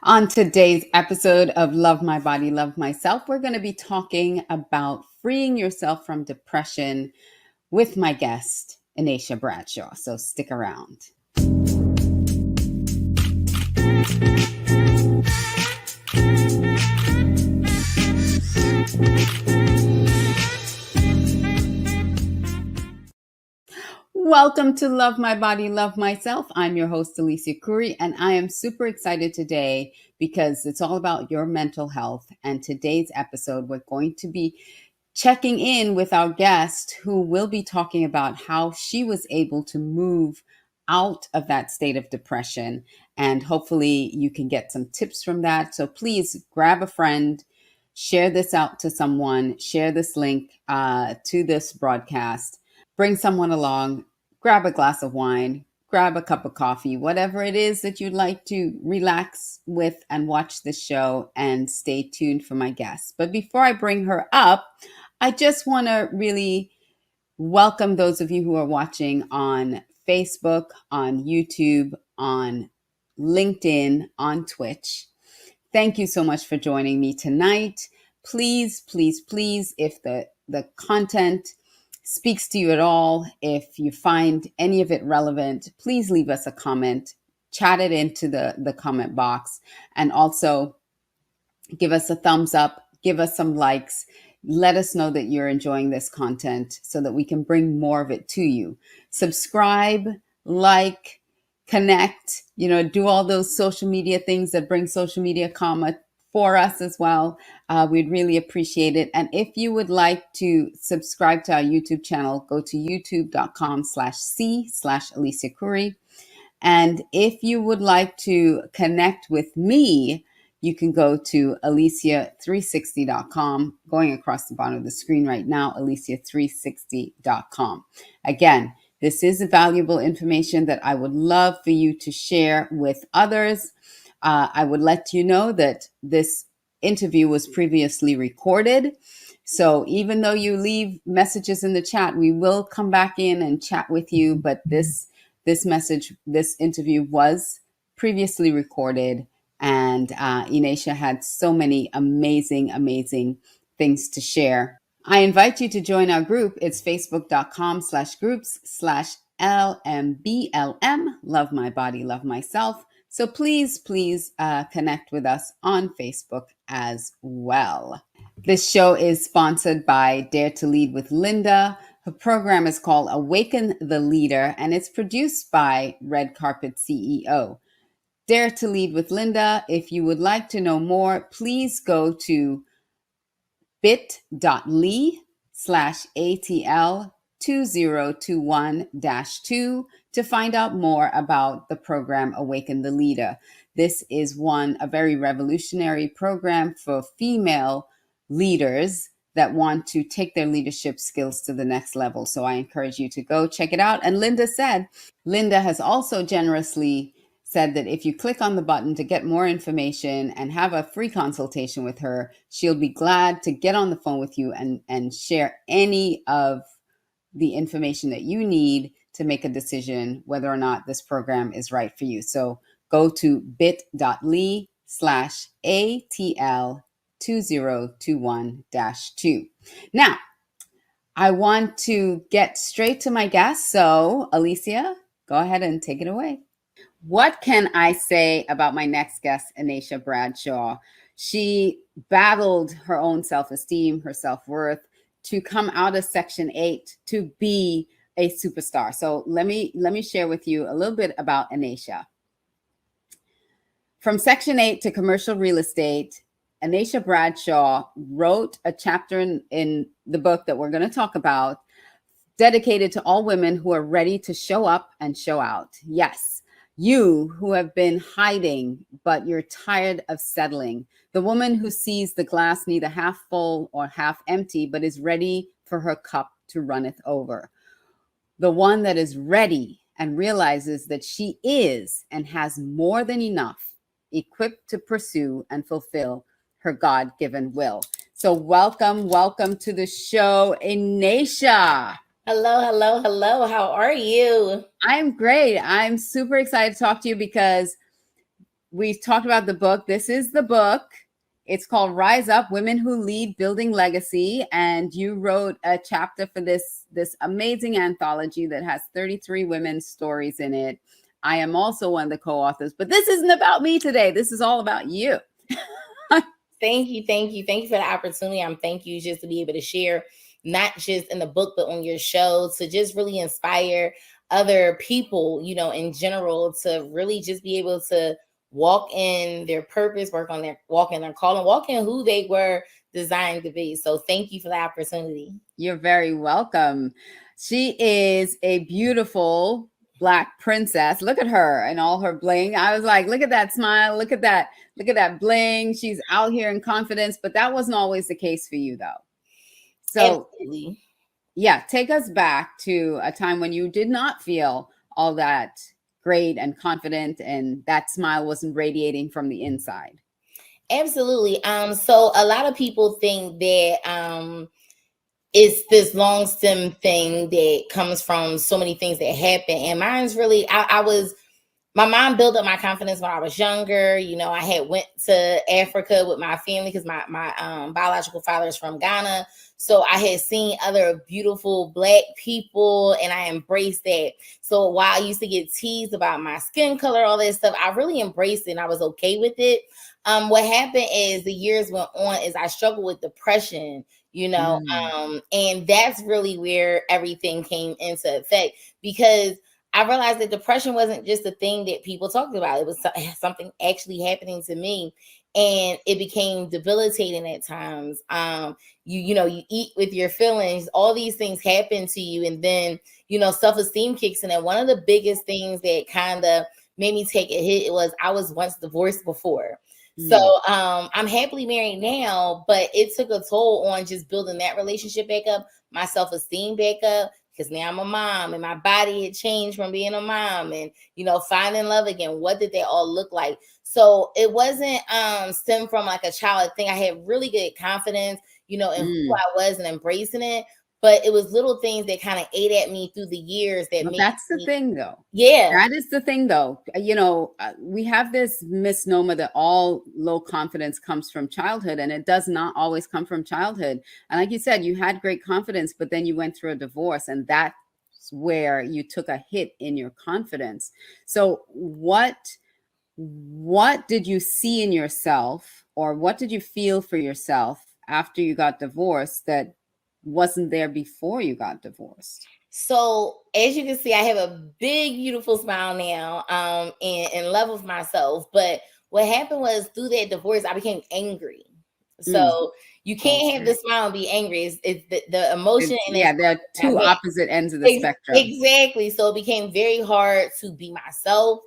On today's episode of Love My Body, Love Myself, we're going to be talking about freeing yourself from depression with my guest, Anisha Bradshaw. So stick around. Welcome to Love My Body, Love Myself. I'm your host, Alicia Couri, and I am super excited today because it's all about your mental health. And today's episode, we're going to be checking in with our guest who will be talking about how she was able to move out of that state of depression. And hopefully you can get some tips from that. So please grab a friend, share this out to someone, share this link to this broadcast, bring someone along, grab a glass of wine, grab a cup of coffee, whatever it is that you'd like to relax with and watch the show, and stay tuned for my guest. But before I bring her up, I just want to really welcome those of you who are watching on Facebook, on YouTube, on LinkedIn, on Twitch. Thank you so much for joining me tonight. Please, please, please, if the content speaks to you at all, if you find any of it relevant, please leave us a comment, chat it into the comment box, and also give us a thumbs up, give us some likes, let us know that you're enjoying this content so that we can bring more of it to you. Subscribe, like, connect, do all those social media things that bring social media karma for us as well. We'd really appreciate it. And if you would like to subscribe to our YouTube channel, go to youtube.com/c/Alicia Couri. And if you would like to connect with me, you can go to alicia360.com, going across the bottom of the screen right now, alicia360.com. Again, this is valuable information that I would love for you to share with others. I would let you know that this interview was previously recorded. So even though you leave messages in the chat, we will come back in and chat with you. But this interview was previously recorded, and Enasha had so many amazing things to share. I invite you to join our group. It's facebook.com/groups/LMBLM, Love My Body, Love Myself. So please connect with us on Facebook as well. This show is sponsored by Dare to Lead with Linda. Her program is called Awaken the Leader, and it's produced by Red Carpet CEO. Dare to Lead with Linda. If you would like to know more, please go to bit.ly/ATL2021-2 to find out more about the program Awaken the Leader. This is a very revolutionary program for female leaders that want to take their leadership skills to the next level. So I encourage you to go check it out. And Linda has also generously said that if you click on the button to get more information and have a free consultation with her, she'll be glad to get on the phone with you and share any of the information that you need to make a decision whether or not this program is right for you. So go to bit.ly/ATL2021-2. Now, I want to get straight to my guest. So, Alicia, go ahead and take it away. What can I say about my next guest, Anisha Bradshaw? She battled her own self-esteem, her self-worth, to come out of Section 8 to be a superstar. So let me share with you a little bit about Anisha. From Section 8 to commercial real estate, Anisha Bradshaw wrote a chapter in the book that we're going to talk about, dedicated to all women who are ready to show up and show out. Yes, you who have been hiding, but you're tired of settling. The woman who sees the glass neither half full or half empty, but is ready for her cup to runneth over. The one that is ready and realizes that she is and has more than enough, equipped to pursue and fulfill her God-given will. So welcome to the show, Enasha. Hello. How are you? I'm great. I'm super excited to talk to you because we talked about the book. This is the book. It's called Rise Up: Women Who Lead, Building Legacy. And you wrote a chapter for this amazing anthology that has 33 women's stories in it. I am also one of the co-authors, but this isn't about me today. This is all about you. Thank you for the opportunity. Thank you just to be able to share, not just in the book, but on your show, to just really inspire other people, in general, to really just be able to walk in their purpose, walk in their calling, walk in who they were designed to be. So thank you for the opportunity. You're very welcome. She is a beautiful Black princess. Look at her and all her bling. I was like, look at that smile. Look at that bling. She's out here in confidence, but that wasn't always the case for you, though. So, absolutely. Yeah, take us back to a time when you did not feel all that great and confident, and that smile wasn't radiating from the inside. Absolutely. So a lot of people think that it's this long stem thing that comes from so many things that happen. And mine's really, my mom built up my confidence when I was younger. I had went to Africa with my family because my biological father is from Ghana. So I had seen other beautiful Black people and I embraced that. So while I used to get teased about my skin color, all that stuff, I really embraced it and I was okay with it. What happened is the years went on is I struggled with depression, and that's really where everything came into effect, because I realized that depression wasn't just a thing that people talked about. It was something actually happening to me, and it became debilitating at times. You eat with your feelings, all these things happen to you, and then, self-esteem kicks in. And one of the biggest things that kind of made me take a hit was I was once divorced before. So I'm happily married now, but it took a toll on just building that relationship back up, my self-esteem back up, because now I'm a mom and my body had changed from being a mom and, finding love again. What did they all look like? So it wasn't stem from like a childhood thing. I had really good confidence, in who I was and embracing it. But it was little things that kind of ate at me through the years that made that's the thing, though. Yeah. That is the thing, though. We have this misnomer that all low confidence comes from childhood, and it does not always come from childhood. And like you said, you had great confidence, but then you went through a divorce, and that's where you took a hit in your confidence. So what did you see in yourself, or what did you feel for yourself after you got divorced that wasn't there before you got divorced? So as you can see, I have a big, beautiful smile now, and in love with myself. But what happened was through that divorce, I became angry. So you can't have the smile and be angry. It's the emotion. There are two opposite ends of the spectrum. Exactly. So it became very hard to be myself.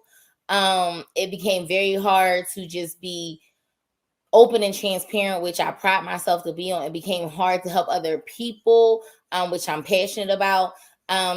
It became very hard to just be open and transparent, which I pride myself to be on. It became hard to help other people, which I'm passionate about.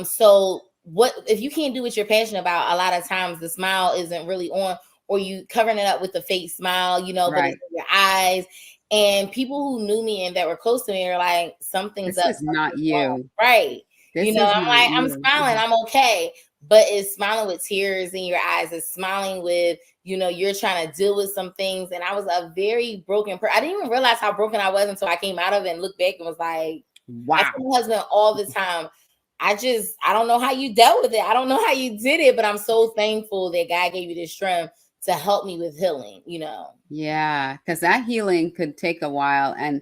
So what if you can't do what you're passionate about? A lot of times the smile isn't really on, or you covering it up with the fake smile, but it's in your eyes. And people who knew me and that were close to me are like, something's up. This is not you. Right. I'm like, I'm you. smiling, I'm okay. But it's smiling with tears in your eyes. It's smiling with, you're trying to deal with some things. And I was a very broken person. I didn't even realize how broken I was until I came out of it and looked back and was like, wow. I tell my husband all the time, I don't know how you dealt with it. I don't know how you did it, but I'm so thankful that God gave you this strength to help me with healing, Yeah, because that healing could take a while. And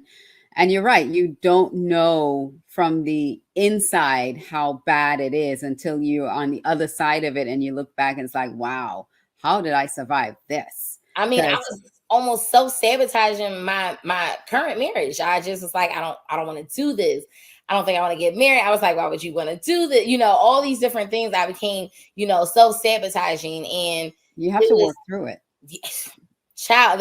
you're right. You don't know from the inside how bad it is until you're on the other side of it and you look back and it's like, wow, how did I survive this? I mean, I was almost self-sabotaging my current marriage. I just was like, I don't want to do this. I don't think I want to get married. I was like, why would you want to do that? All these different things. I became, self-sabotaging, and you have to work through it. Child,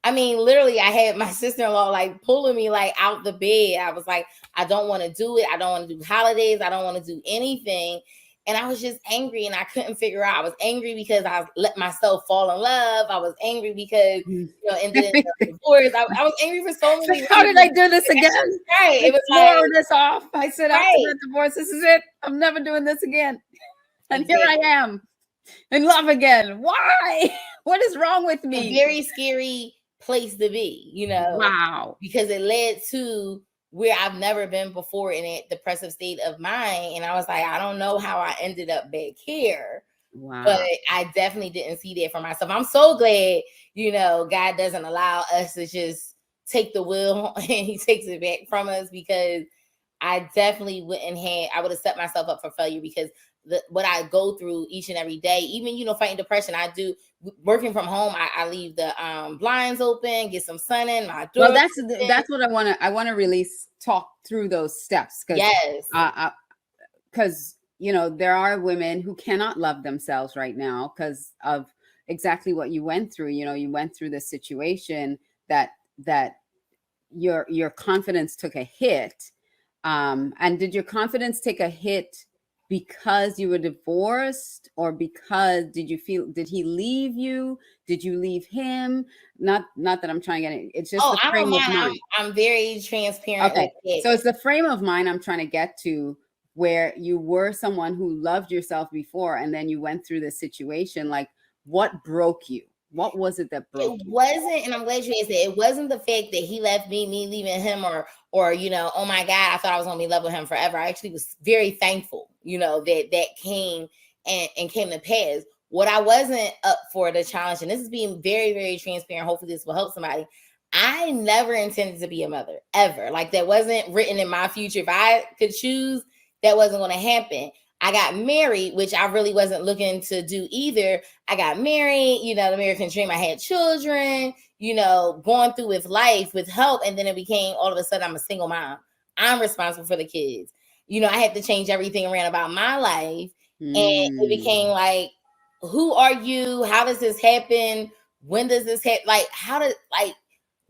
literally, I had my sister-in-law like pulling me like out the bed. I was like, I don't want to do it. I don't want to do holidays. I don't want to do anything. And I was just angry, and I couldn't figure out. I was angry because I let myself fall in love. I was angry because, ended in the divorce. I was angry for so many reasons. How did I do this again? Right. It was like, this off. I said, after the divorce, this is it. I'm never doing this again. And here I am. in love again. Why? What is wrong with A me? very scary place to be, Wow. because it led to where I've never been before in a depressive state of mind. And I was like, I don't know how I ended up back here. But Wow. I definitely didn't see that for myself. I'm so glad, God doesn't allow us to just take the wheel and he takes it back from us, because I definitely I would have set myself up for failure, because what I go through each and every day, even, fighting depression, I do working from home. I leave the blinds open, get some sun in, my Well, door. that's what I want to really talk through those steps, because Yes. there are women who cannot love themselves right now because of exactly what you went through. You went through this situation that your confidence took a hit. And did your confidence take a hit because you were divorced, or because did he leave you? Did you leave him? Not that I'm trying to get it. It's just the I frame don't of mind. mind. I'm very transparent with Okay. it. So it's the frame of mind I'm trying to get to, where you were someone who loved yourself before, and then you went through this situation. Like, what broke you? What was it that broke It you? wasn't, and I'm glad you asked that. It wasn't the fact that he left me leaving him, or oh my God, I thought I was gonna be in love with him forever. I actually was very thankful, that came and came to pass. What I wasn't up for the challenge, and this is being very, very transparent. Hopefully this will help somebody. I never intended to be a mother, ever. Like, that wasn't written in my future. If I could choose, that wasn't going to happen. I got married, which I really wasn't looking to do either. I got married, the American dream. I had children, going through with life, with help. And then it became, all of a sudden, I'm a single mom. I'm responsible for the kids. I had to change everything around about my life. And it became like, who are you? How does this happen? When does this happen?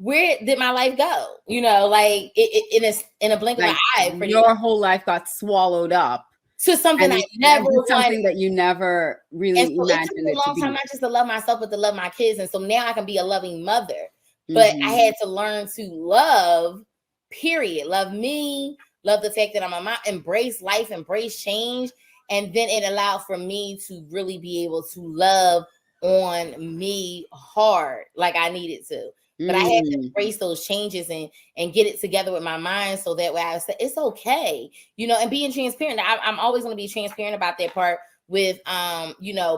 Where did my life go? In a blink of an eye. Your whole life got swallowed up to something I never wanted. Something that you never really imagined it took a long time, not just to love myself, but to love my kids. And so now I can be a loving mother. But I had to learn to love, period. Love me, love the fact that I'm a mom, embrace life, embrace change. And then it allowed for me to really be able to love on me hard, like I needed to. But I had to embrace those changes and get it together with my mind, so that way I said, it's okay, and being transparent. I'm always going to be transparent about that part with,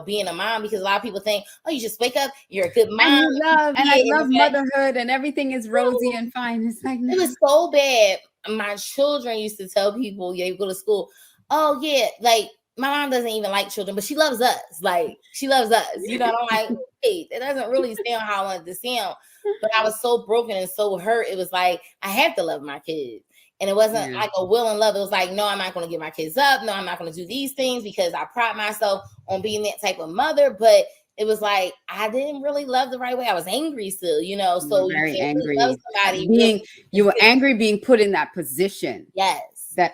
being a mom, because a lot of people think, oh, you just wake up, you're a good mom. And I love motherhood and everything is rosy and fine. It's like, no. It was so bad. My children used to tell people, you go to school, oh yeah, like, my mom doesn't even like children, but she loves us. Like, she loves us. I'm like, hey, it doesn't really sound how I wanted to sound. But I was so broken and so hurt. It was like, I have to love my kids. And it wasn't like a will and love. It was like, no, I'm not going to get my kids up. No, I'm not going to do these things, because I pride myself on being that type of mother. But it was like, I didn't really love the right way. I was angry still, so you very can't angry. really love somebody. You were angry being put in that position. Yes. That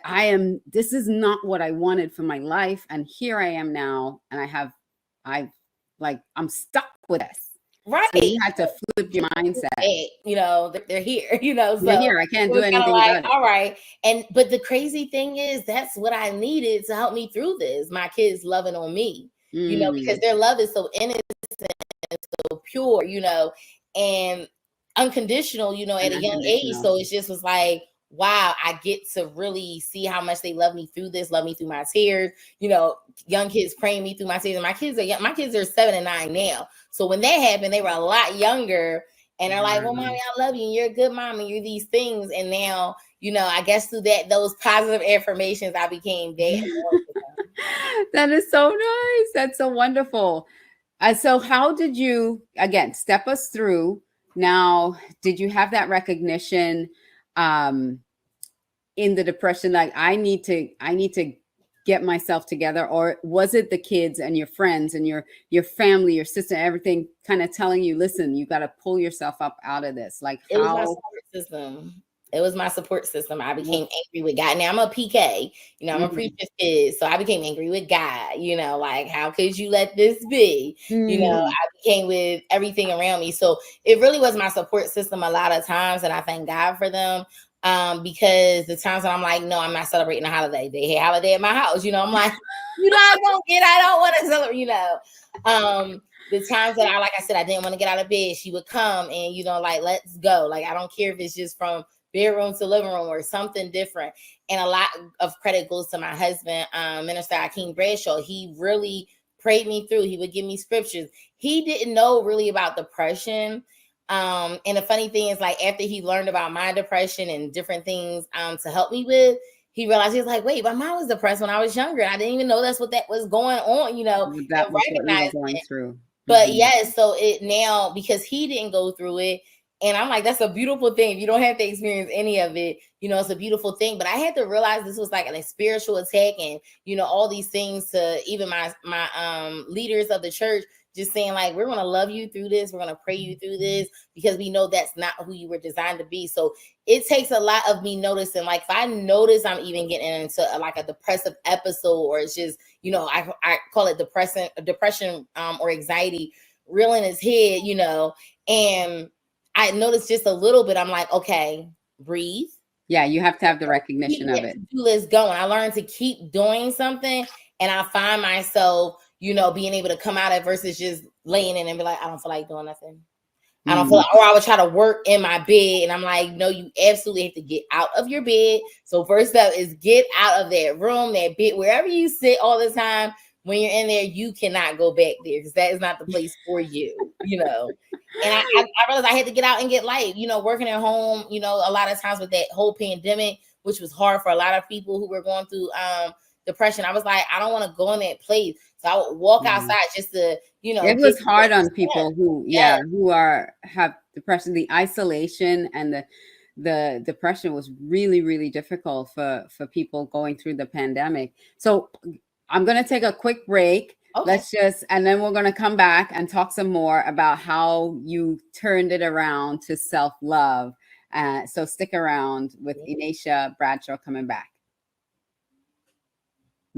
this is not what I wanted for my life. And here I am now. And I'm stuck with this. Right. So you had to flip your mindset. They're here, so they're here. I can't do anything about it. All right. But the crazy thing is, that's what I needed to help me through this. My kids loving on me, because their love is so innocent and so pure, and unconditional, at a young age. So it just was like, wow, I get to really see how much they love me through this, love me through my tears. Young kids praying me through my tears. And my kids are 7 and 9 now. So when that happened, they were a lot younger. And they're like, well, mommy, I love you. And you're a good mom. And you're these things. And now, I guess through those positive affirmations, I became that. That is so nice. That's so wonderful. So how did you, again, step us through now? Did you have that recognition in the depression, like I need to get myself together? Or was it the kids and your friends and your family, your sister, everything kind of telling you, listen, you got to pull yourself up out of this? Like, it was my support system. It was my support system. I became angry with God. Now I'm a PK, I'm a preacher's kid. So I became angry with God, like, how could you let this be? I became with everything around me. So it really was my support system a lot of times. And I thank God for them. Because the times when I'm like, no, I'm not celebrating a holiday. They had holiday at my house. I'm like, you're not gonna get. I don't want to celebrate. The times that like I said, I didn't want to get out of bed. She would come and like, let's go. Like, I don't care if it's just from bedroom to living room or something different. And a lot of credit goes to my husband, Minister Akeem Bradshaw. He really prayed me through. He would give me scriptures. He didn't know really about depression. And the funny thing is, like, after he learned about my depression and different things to help me with, he realized, he was like, wait, my mom was depressed when I was younger. I didn't even know that's what that was going on, That and was what you were recognize going it. through. But yes, so it now, because he didn't go through it, and I'm like, that's a beautiful thing. If you don't have to experience any of it, it's a beautiful thing. But I had to realize this was like a spiritual attack, and all these things, to even my leaders of the church, just saying, like, we're going to love you through this. We're going to pray you through this, because we know that's not who you were designed to be. So it takes a lot of me noticing, like, if I notice I'm even getting into like a depressive episode, or it's just, I call it depression or anxiety reeling his head, and I noticed just a little bit, I'm like, okay, breathe. Yeah, you have to have the recognition of it. Do this going. I learned to keep doing something, and I find myself, being able to come out of it versus just laying in and be like, I don't feel like doing nothing. I don't feel like, or I would try to work in my bed, and I'm like, no, you absolutely have to get out of your bed. So first up is get out of that room, that bed, wherever you sit all the time. When you're in there, you cannot go back there, because that is not the place for you, And I realized I had to get out and get life, working at home, a lot of times with that whole pandemic, which was hard for a lot of people who were going through depression. I was like, I don't want to go in that place. So I would walk outside just to, it was hard on people who have depression. The isolation and the depression was really, really difficult for people going through the pandemic. So I'm going to take a quick break. Okay. And then we're going to come back and talk some more about how you turned it around to self-love. So stick around with Enasha Bradshaw coming back.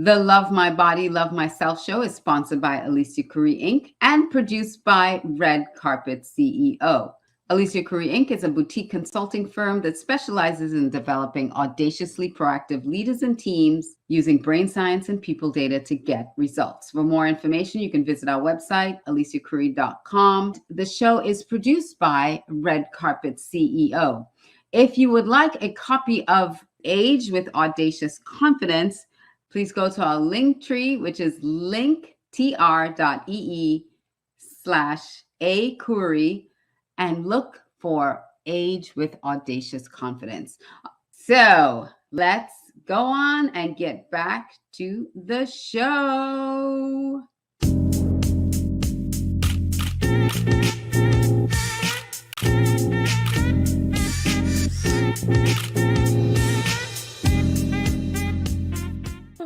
The Love My Body, Love Myself show is sponsored by Alicia Couri, Inc. and produced by Red Carpet CEO. Alicia Couri, Inc. is a boutique consulting firm that specializes in developing audaciously proactive leaders and teams using brain science and people data to get results. For more information, you can visit our website, aliciacouri.com. The show is produced by Red Carpet CEO. If you would like a copy of Age with Audacious Confidence, please go to our link tree, which is linktr.ee/acouri, and look for Age with Audacious Confidence. So let's go on and get back to the show.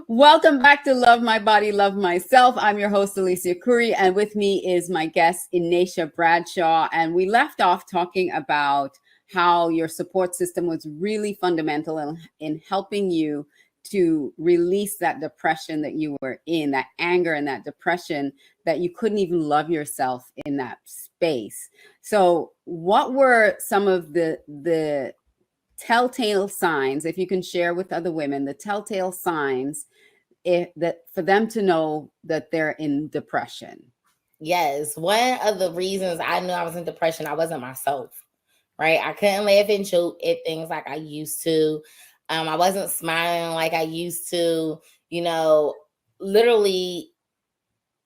Welcome back to Love My Body, Love Myself. I'm your host, Alicia Couri, and with me is my guest, Enasha Bradshaw. And we left off talking about how your support system was really fundamental in helping you to release that depression that you were in, that anger and that depression, that you couldn't even love yourself in that space. So what were some of the telltale signs, if you can share with other women, the telltale signs that for them to know that they're in depression? Yes. One of the reasons I knew I was in depression, I wasn't myself, right? I couldn't laugh and joke at things like I used to. I wasn't smiling like I used to, literally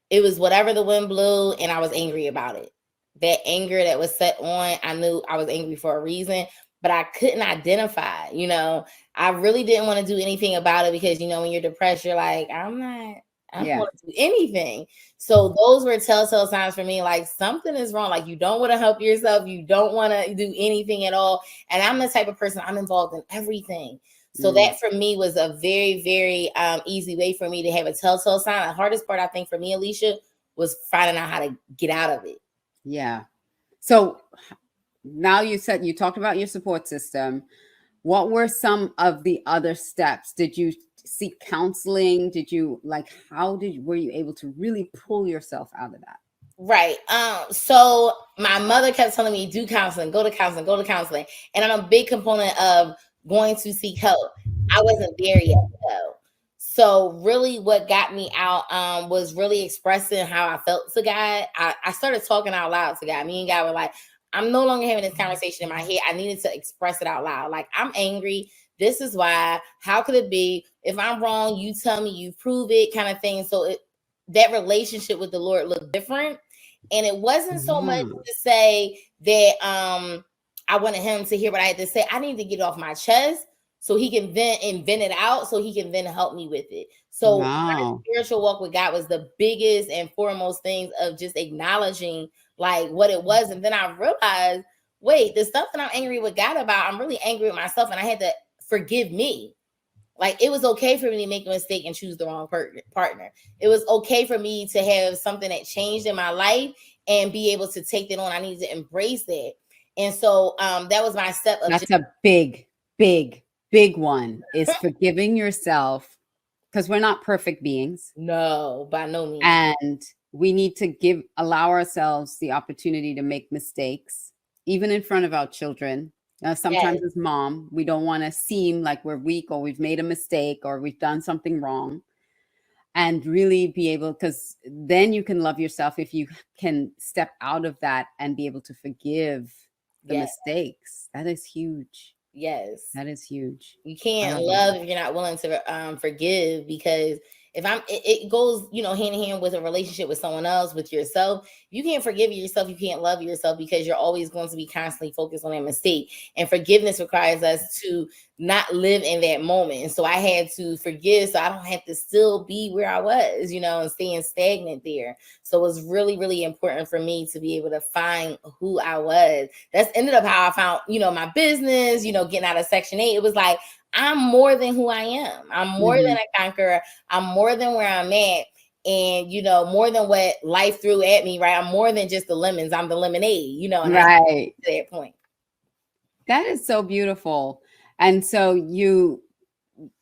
it was whatever the wind blew, and I was angry about it. That anger that was set on, I knew I was angry for a reason, but I couldn't identify, I really didn't want to do anything about it, because, when you're depressed, you're like, I don't want to do anything. So those were telltale signs for me, like something is wrong. Like, you don't want to help yourself. You don't want to do anything at all. And I'm the type of person, I'm involved in everything. So that for me was a very, very easy way for me to have a telltale sign. The hardest part, I think, for me, Alicia, was finding out how to get out of it. Yeah. So now you talked about your support system. What were some of the other steps? Did you seek counseling? Were you able to really pull yourself out of that? Right. So my mother kept telling me, do counseling, go to counseling, go to counseling. And I'm a big component of going to seek help. I wasn't there yet though. So really what got me out was really expressing how I felt to God. I started talking out loud to God. Me and God were like, I'm no longer having this conversation in my head. I needed to express it out loud. Like, I'm angry. This is why. How could it be? If I'm wrong, you tell me, you prove it, kind of thing. So that relationship with the Lord looked different. And it wasn't so much Wow. to say that I wanted him to hear what I had to say. I need to get it off my chest so he can vent and vent it out, so he can then help me with it. So my Wow. spiritual walk with God was the biggest and foremost things of just acknowledging like what it was. And then I realized, wait, the stuff that I'm angry with God about, I'm really angry with myself, and I had to forgive me. Like, it was okay for me to make a mistake and choose the wrong partner. It was okay for me to have something that changed in my life and be able to take that on. I needed to embrace that. And so that was my step of That's a big, big, big one, is forgiving yourself, because we're not perfect beings. No, by no means. And we need to allow ourselves the opportunity to make mistakes, even in front of our children. Sometimes Yes. as mom, we don't want to seem like we're weak or we've made a mistake or we've done something wrong. And really be able, because then you can love yourself if you can step out of that and be able to forgive the Yes. mistakes. That is huge. Yes. That is huge. You I can't love love that. if you're not willing to forgive, because if it goes, hand in hand with a relationship with someone else, with yourself. You can't forgive yourself, you can't love yourself, because you're always going to be constantly focused on that mistake. And forgiveness requires us to not live in that moment. And so I had to forgive so I don't have to still be where I was, and staying stagnant there. So it was really, really important for me to be able to find who I was. That's ended up how I found, my business, getting out of Section 8. It was like, I'm more than who I am. I'm more than a conqueror. I'm more than where I'm at. And, more than what life threw at me, right? I'm more than just the lemons. I'm the lemonade, and I Right. to that point. That is so beautiful. And so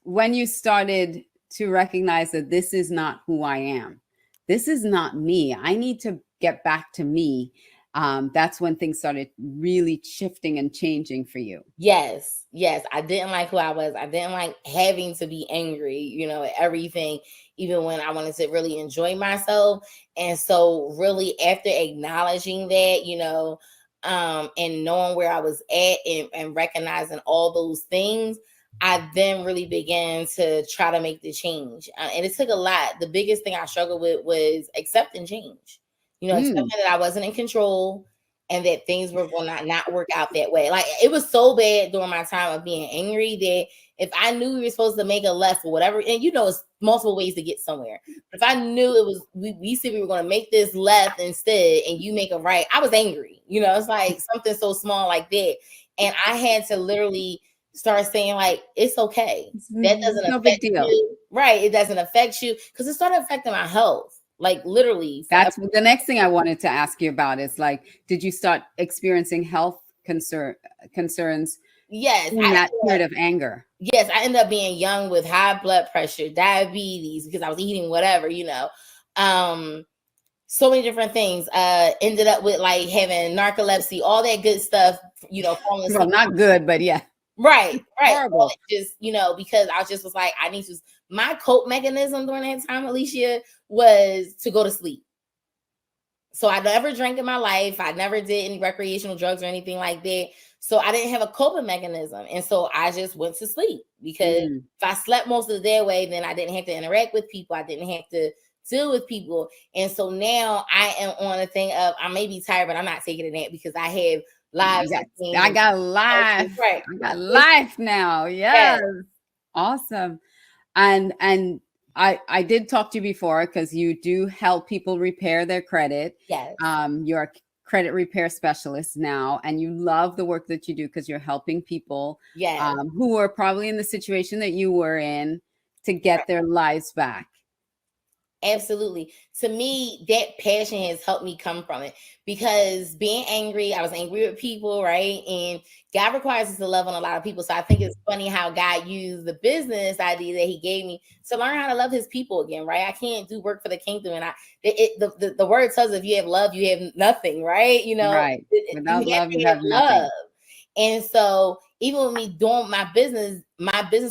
when you started to recognize that this is not who I am, this is not me, I need to get back to me. That's when things started really shifting and changing for you. Yes. I didn't like who I was. I didn't like having to be angry, at everything, even when I wanted to really enjoy myself. And so really after acknowledging that, and knowing where I was at, and recognizing all those things, I then really began to try to make the change. And it took a lot. The biggest thing I struggled with was accepting change, accepting that I wasn't in control, and that things were going to not work out that way. Like, it was so bad during my time of being angry that if I knew we were supposed to make a left or whatever, and it's multiple ways to get somewhere. But if I knew it was, we said we were going to make this left instead, and you make a right, I was angry. It's like something so small like that. And I had to literally start saying, like, it's okay. That doesn't No big affect deal. you. Right. It doesn't affect you, because it started affecting my health. Like, literally. That's the next thing I wanted to ask you about, is like, did you start experiencing health concerns Yes. in that period of anger? Yes, I ended up being young with high blood pressure, diabetes, because I was eating whatever, so many different things. Ended up with like having narcolepsy, all that good stuff, falling Well, asleep. not good, but yeah. Right. Horrible. Just, because I just was like, my cope mechanism during that time, Alicia, was to go to sleep. So I never drank in my life. I never did any recreational drugs or anything like that. So I didn't have a coping mechanism. And so I just went to sleep, because if I slept most of the day away, then I didn't have to interact with people. I didn't have to deal with people. And so now I am on a thing of, I may be tired, but I'm not taking a nap, because I have lives. I got life. Right. I got life now. Yes. Awesome. And I did talk to you before, because you do help people repair their credit. Yes. You're a credit repair specialist now, and you love the work that you do, because you're helping people who are probably in the situation that you were in to get their lives back. Absolutely. To me, that passion has helped me come from it, because being angry, I was angry with people, right? And God requires us to love on a lot of people. So I think it's funny how God used the business idea that he gave me to learn how to love his people again, right? I can't do work for the kingdom. And the word tells us, if you have love, you have nothing, right? Right. Without You have love, to you have have nothing. love. And so even with me doing my business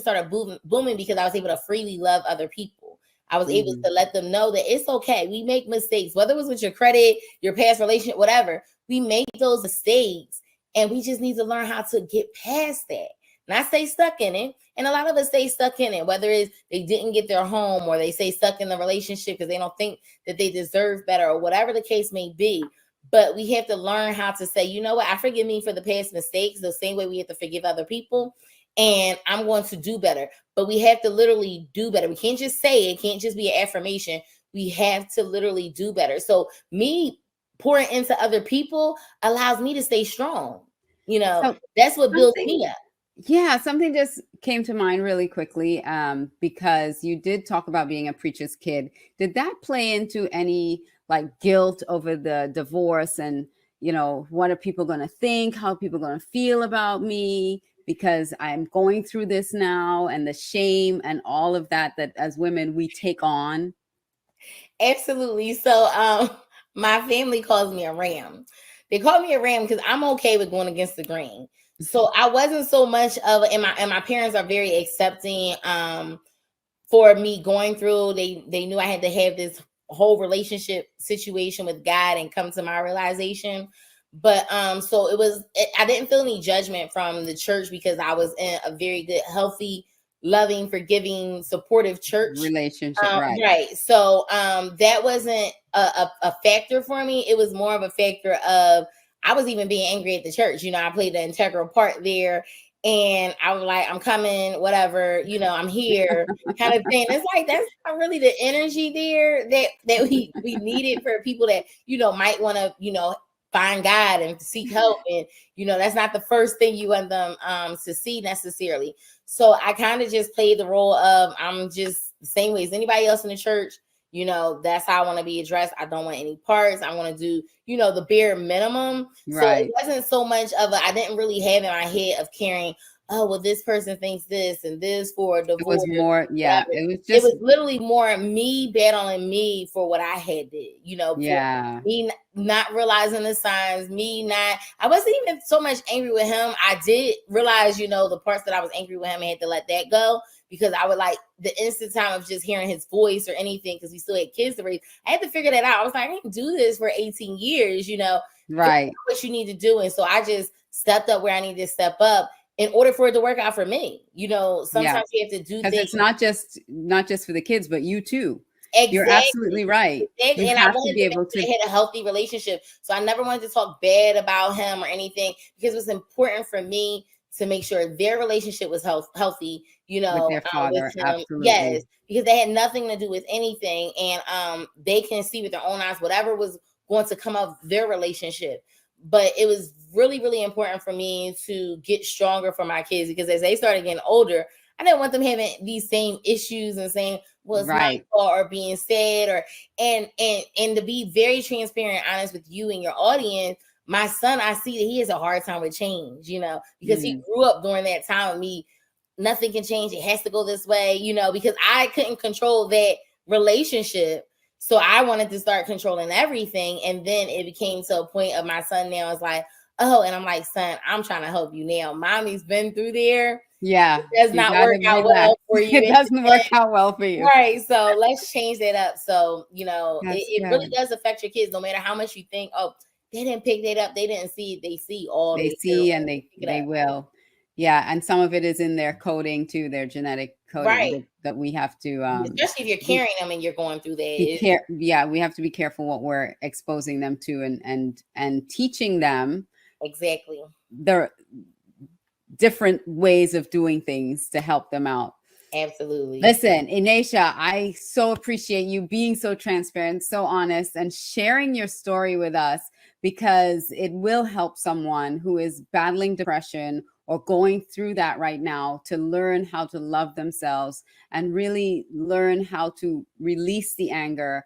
started booming because I was able to freely love other people. I was able to let them know that it's okay. We make mistakes, whether it was with your credit, your past relationship, whatever. We make those mistakes, and we just need to learn how to get past that. Not stay stuck in it. And a lot of us stay stuck in it, whether it's they didn't get their home or they stay stuck in the relationship because they don't think that they deserve better or whatever the case may be. But we have to learn how to say, you know what, I forgive me for the past mistakes, the same way we have to forgive other people. And I'm going to do better. But we have to literally do better. We can't just say it, can't just be an affirmation. We have to literally do better. So me pouring into other people allows me to stay strong. So That's what builds me up. Yeah, something just came to mind really quickly, because you did talk about being a preacher's kid. Did that play into any like guilt over the divorce and, what are people going to think? How are people going to feel about me? Because I'm going through this now, and the shame and all of that as women we take on. Absolutely. So my family calls me a ram. They call me a ram because I'm okay with going against the grain. So I wasn't so much of and my parents are very accepting for me going through. They knew I had to have this whole relationship situation with God and come to my realization. But so I didn't feel any judgment from the church because I was in a very good, healthy, loving, forgiving, supportive church. Relationship, right. Right. So that wasn't a factor for me. It was more of a factor of I was even being angry at the church. I played an integral part there. And I was like, I'm coming, whatever, I'm here, kind of thing. It's like that's not really the energy there that we needed for people that, might want to, find God and seek help. And, that's not the first thing you want them to see necessarily. So I kind of just played the role of I'm just the same way as anybody else in the church. That's how I want to be addressed. I don't want any parts. I want to do, the bare minimum. Right. So it wasn't so much of I didn't really have in my head of caring, oh, well, this person thinks this and this for a divorce. It was more, yeah. Whatever. It was literally more me battling me for what I had did, yeah. me not realizing the signs, I wasn't even so much angry with him. I did realize, the parts that I was angry with him and had to let that go. Because I would like the instant time of just hearing his voice or anything, because we still had kids to raise. I had to figure that out. I was like, I didn't do this for 18 years, right. What you need to do. And so I just stepped up where I need to step up in order for it to work out for me. Sometimes you have to do things. It's not just for the kids, but you too. Exactly. You're absolutely right. Exactly. And I wanted to be able to have a healthy relationship. So I never wanted to talk bad about him or anything, because it was important for me to make sure their relationship was healthy, with their father. with absolutely. Yes, because they had nothing to do with anything. And they can see with their own eyes whatever was going to come of their relationship. But it was really, really important for me to get stronger for my kids, because as they started getting older, I didn't want them having these same issues and saying, well, it's my fault, or being sad, or and to be very transparent and honest with you and your audience. My son, I see that he has a hard time with change, because he grew up during that time of me. Nothing can change. It has to go this way, because I couldn't control that relationship. So I wanted to start controlling everything. And then it became to a point of my son now is like, oh, and I'm like, son, I'm trying to help you now. Mommy's been through there. Yeah. It does not work out well for you. It doesn't work out well for you. Right. So let's change that up. So, it really does affect your kids, no matter how much you think, oh, they didn't pick that up. They didn't see it. They see all they see and they will. Yeah. And some of it is in their coding too, their genetic coding, right, that we have to, especially if you're carrying them and you're going through that. Yeah. We have to be careful what we're exposing them to and teaching them. Exactly. The different ways of doing things to help them out. Absolutely. Listen, Enasha, I so appreciate you being so transparent, so honest, and sharing your story with us, because it will help someone who is battling depression or going through that right now to learn how to love themselves and really learn how to release the anger,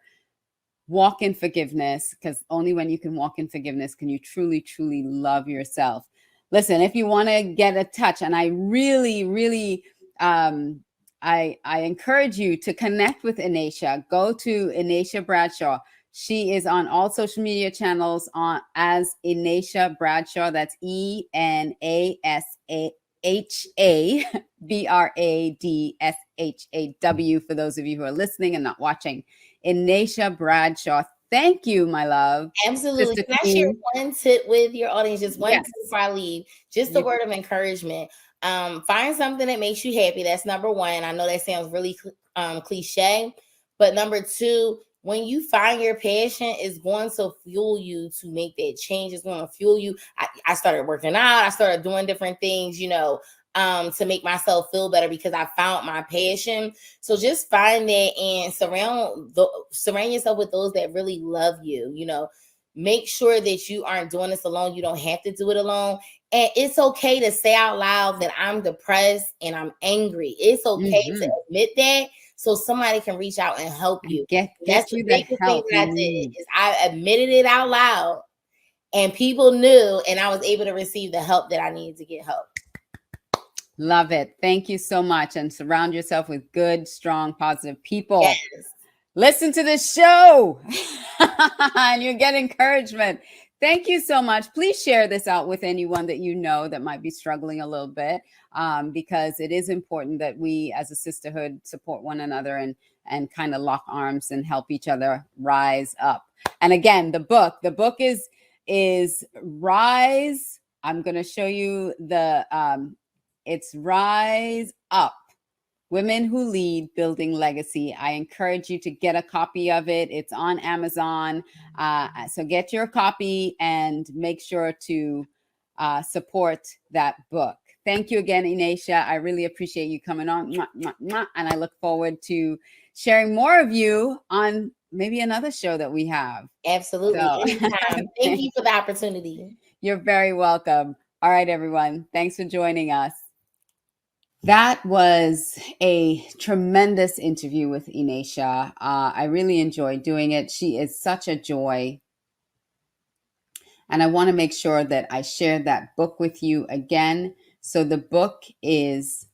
walk in forgiveness, because only when you can walk in forgiveness can you truly, truly love yourself. Listen, if you want to get a touch, and I really, really, I encourage you to connect with Enasha. Go to Anisha Bradshaw. She is on all social media channels as Anisha Bradshaw. That's ENASHA Bradshaw, for those of you who are listening and not watching. Enasha Bradshaw. Thank you, my love. Absolutely. Sister Can I share Queen. one tip with your audience? Just one tip Yes. before I leave. Just a You, word of encouragement. Find something that makes you happy. That's number one. I know that sounds really cliche, but number two, when you find your passion, it's going to fuel you to make that change. It's going to fuel you. I started working out. I started doing different things, to make myself feel better because I found my passion. So just find that and surround yourself with those that really love you. Make sure that you aren't doing this alone. You don't have to do it alone. And it's okay to say out loud that I'm depressed and I'm angry. It's okay to admit that so somebody can reach out and help you. get And that's the you the biggest thing help that you I did need. is I admitted it out loud and people knew and I was able to receive the help that I needed to get help. Love it. Thank you so much. And surround yourself with good, strong, positive people. Yes. Listen to this show and you get encouragement. Thank you so much. Please share this out with anyone that you know that might be struggling a little bit, because it is important that we as a sisterhood support one another and kind of lock arms and help each other rise up. And again, the book is Rise. I'm going to show you it's Rise Up, Women Who Lead, Building Legacy. I encourage you to get a copy of it. It's on Amazon. So get your copy and make sure to support that book. Thank you again, Enasha. I really appreciate you coming on. Mwah, mwah, mwah. And I look forward to sharing more of you on maybe another show that we have. Absolutely. So, Anytime. Thank you for the opportunity. You're very welcome. All right, everyone. Thanks for joining us. That was a tremendous interview with Enasha. I really enjoyed doing it. She is such a joy. And I want to make sure that I share that book with you again. So the book is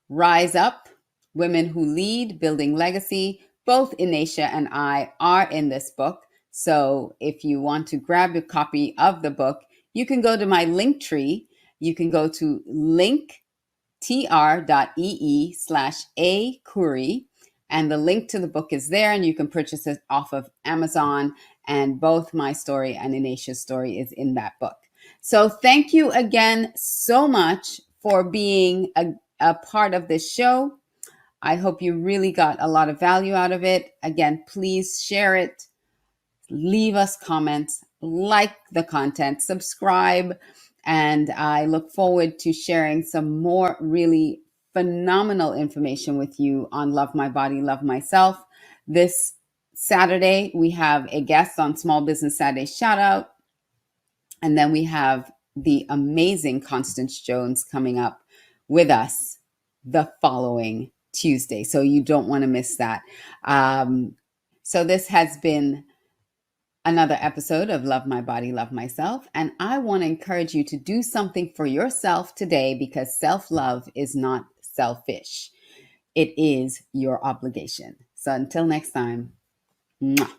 Rise Up, Women Who Lead, Building Legacy. Both Enasha and I are in this book. So if you want to grab a copy of the book, you can go to my link tree. You can go to linktr.ee/Couri, and the link to the book is there, and you can purchase it off of Amazon. And both my story and Enasha's story is in that book. So thank you again so much for being a part of this show. I hope you really got a lot of value out of it. Again, please share it, leave us comments, like the content, subscribe, and I look forward to sharing some more really phenomenal information with you on Love My Body, Love Myself. This Saturday, we have a guest on Small Business Saturday Shout Out. And then we have the amazing Constance Jones coming up with us the following Tuesday. So you don't want to miss that. So this has been another episode of Love My Body, Love Myself. And I want to encourage you to do something for yourself today because self-love is not selfish. It is your obligation. So until next time. Mwah.